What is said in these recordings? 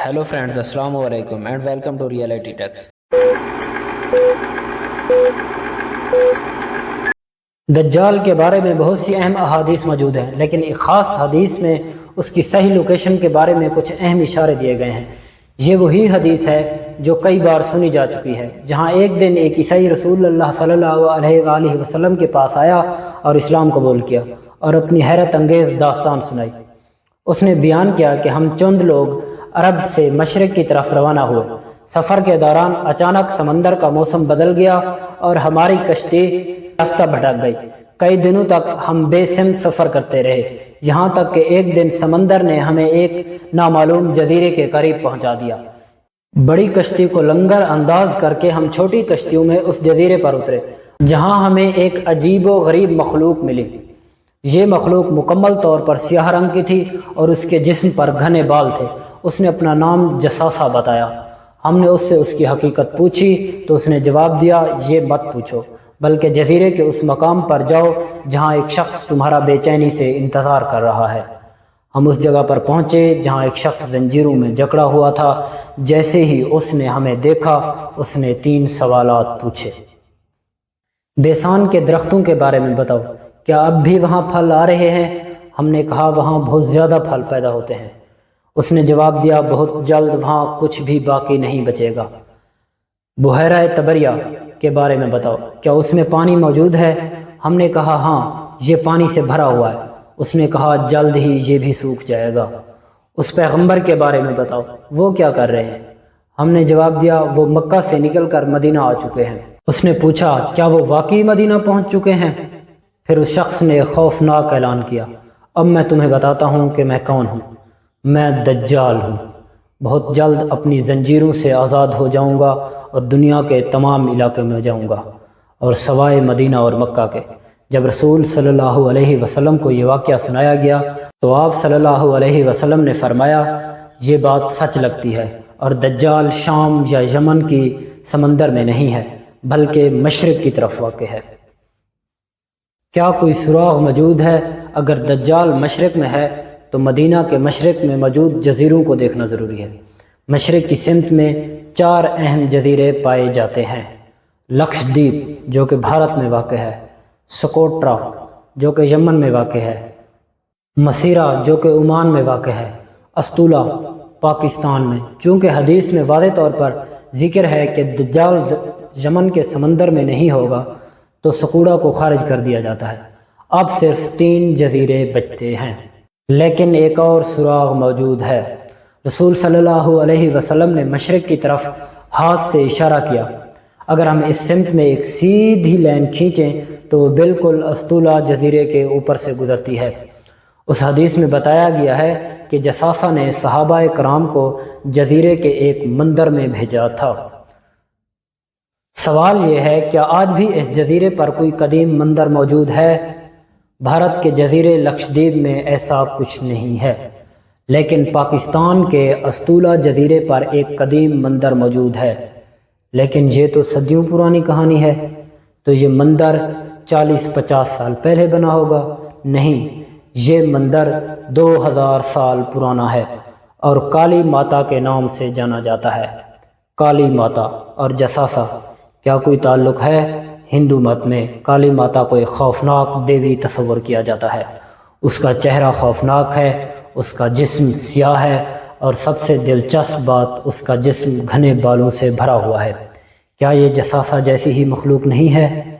Hello friends, अस्सलाम वालेकुम and welcome to reality techs. दज्जाल के बारे में बहुत सी अहम अहादीस मौजूद हैं, लेकिन एक ख़ास हदीस में उसकी सही लोकेशन के बारे में कुछ अहम इशारे दिए गए हैं। ये वही हदीस है जो कई बार सुनी जा चुकी है, जहाँ एक दिन एक ईसाई रसूलुल्लाह सल्लल्लाहु अलैहि वसल्लम के पास आया और इस्लाम कबूल किया और अपनी हैरत अंगेज़ दास्तान सुनाई। उसने बयान किया कि हम चंद लोग अरब से मशरक़ की तरफ रवाना हुए। सफ़र के दौरान अचानक समंदर का मौसम बदल गया और हमारी कश्ती रास्ता भटक गई। कई दिनों तक हम बेसिमत सफ़र करते रहे, यहाँ तक कि एक दिन समंदर ने हमें एक नामालूम जजीरे के करीब पहुँचा दिया। बड़ी कश्ती को लंगर अंदाज करके हम छोटी कश्तियों में उस जजीरे पर उतरे, जहाँ हमें एक अजीब व गरीब मखलूक मिली। ये मखलूक मुकम्मल तौर पर सियाह रंग की थी और उसके जिस्म पर घने बाल थे। उसने अपना नाम जसासा बताया। हमने उससे उसकी हकीकत पूछी तो उसने जवाब दिया, ये मत पूछो, बल्कि जजीरे के उस मकाम पर जाओ जहाँ एक शख्स तुम्हारा बेचैनी से इंतज़ार कर रहा है। हम उस जगह पर पहुँचे जहाँ एक शख्स जंजीरों में जकड़ा हुआ था। जैसे ही उसने हमें देखा, उसने 3 सवालात पूछे। बेसान के दरख्तों के बारे में बताओ, क्या अब भी वहाँ फल आ रहे हैं? हमने कहा, वहाँ बहुत ज़्यादा फल पैदा होते हैं। उसने जवाब दिया, बहुत जल्द वहाँ कुछ भी बाकी नहीं बचेगा। बुहैरा तबरिया के बारे में बताओ, क्या उसमें पानी मौजूद है? हमने कहा, हाँ, ये पानी से भरा हुआ है। उसने कहा, जल्द ही ये भी सूख जाएगा। उस पैगंबर के बारे में बताओ, वो क्या कर रहे हैं? हमने जवाब दिया, वो मक्का से निकलकर मदीना आ चुके हैं। उसने पूछा, क्या वो वाकई मदीना पहुंच चुके हैं? फिर उस शख्स ने खौफनाक ऐलान किया, अब मैं तुम्हें बताता हूँ कि मैं कौन हूँ। मैं दज्जाल हूँ। बहुत जल्द अपनी जंजीरों से आज़ाद हो जाऊँगा और दुनिया के तमाम इलाके में जाऊँगा, और सवाए मदीना और मक्का के। जब रसूल सल्लल्लाहु अलैहि वसल्लम को ये वाक़या सुनाया गया तो आप सल्लल्लाहु अलैहि वसल्लम ने फरमाया, ये बात सच लगती है, और दज्जाल शाम या यमन की समंदर में नहीं है, बल्कि मशरिक़ की तरफ वाक़ है। क्या कोई सुराग मौजूद है? अगर दज्जाल मशरिक़ में है तो मदीना के मशरिक़ में मौजूद जजीरों को देखना ज़रूरी है। मशरिक़ की सिमत में 4 अहम जजीरे पाए जाते हैं। लक्षद्वीप, जो कि भारत में वाक़ है, सोकोट्रा, जो कि यमन में वाक़ है, मसीरा, जो कि ओमान में वाक़ है, अस्तूला, पाकिस्तान में। चूँकि हदीस में वाज़ेह तौर पर ज़िक्र है कि दज्जाल यमन के समंदर में नहीं होगा, तो सकूड़ा को खारिज कर दिया जाता है। अब सिर्फ 3 जजीरे बचते हैं, लेकिन एक और सुराग मौजूद है। रसूल सल्लल्लाहु अलैहि वसल्लम ने मशरिक़ की तरफ हाथ से इशारा किया। अगर हम इस सिमत में एक सीधी लाइन खींचें तो बिल्कुल अस्तूला जजीरे के ऊपर से गुजरती है। उस हदीस में बताया गया है कि जसासा ने सहाबाए कराम को जजीरे के एक मंदिर में भेजा था। सवाल यह है, क्या आज भी इस जजीरे पर कोई कदीम मंदिर मौजूद है? भारत के जजीरे लक्षद्वीप में ऐसा कुछ नहीं है, लेकिन पाकिस्तान के अस्तूला जजीरे पर एक कदीम मंदिर मौजूद है। लेकिन ये तो सदियों पुरानी कहानी है, तो ये मंदिर 40-50 साल पहले बना होगा। नहीं, ये मंदिर 2000 साल पुराना है और काली माता के नाम से जाना जाता है। काली माता और जसासा क्या कोई ताल्लुक़ है? हिंदू मत में काली माता को एक खौफनाक देवी तस्वर किया जाता है। उसका चेहरा खौफनाक है, उसका जिस्म स्याह है, और सबसे दिलचस्प बात, उसका जिस्म घने बालों से भरा हुआ है। क्या ये जसासा जैसी ही मखलूक नहीं है?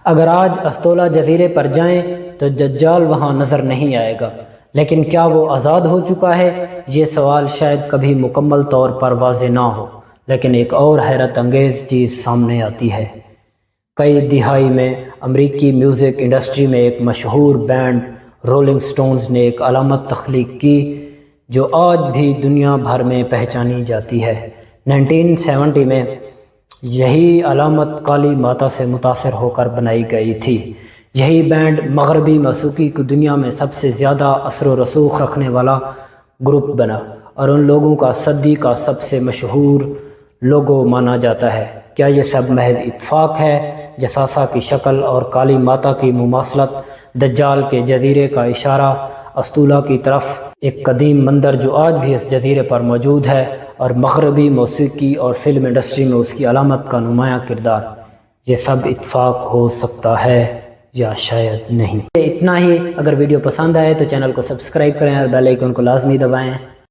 अगर आज अस्तोला जजीरे पर जाएं तो दज्जाल वहाँ नज़र नहीं आएगा, लेकिन क्या वो आज़ाद हो चुका है? ये सवाल शायद कभी मुकम्मल तौर पर वाज़ेह ना हो, लेकिन एक और हैरत अंगेज़ चीज़ सामने आती है। कई दिहाई में अमरीकी म्यूज़िक इंडस्ट्री में एक मशहूर बैंड रोलिंग स्टोन्स ने एक अलामत तख्लीक की जो आज भी दुनिया भर में पहचानी जाती है। 1970 में यही अलामत काली माता से मुतासर होकर बनाई गई थी। यही बैंड मगरबी मौसीकी की दुनिया में सबसे ज़्यादा असर व रसूख रखने वाला ग्रुप बना और उन लोगों का सदी का सबसे मशहूर लोगो माना जाता है। क्या ये सब महज इत्फाक है? जसासा की शक्ल और काली माता की मुमासलत, दज्जाल के जजीरे का इशारा استولا کی طرف، ایک قدیم مندر جو آج بھی اس جزیرے پر موجود ہے اور مغربی موسیقی اور فلم انڈسٹری میں اس کی علامت کا نمایاں کردار، یہ سب اتفاق ہو سکتا ہے یا شاید نہیں۔ اتنا ہی۔ اگر ویڈیو پسند آئے تو چینل کو سبسکرائب کریں اور بیل آئیکن کو لازمی دبائیں۔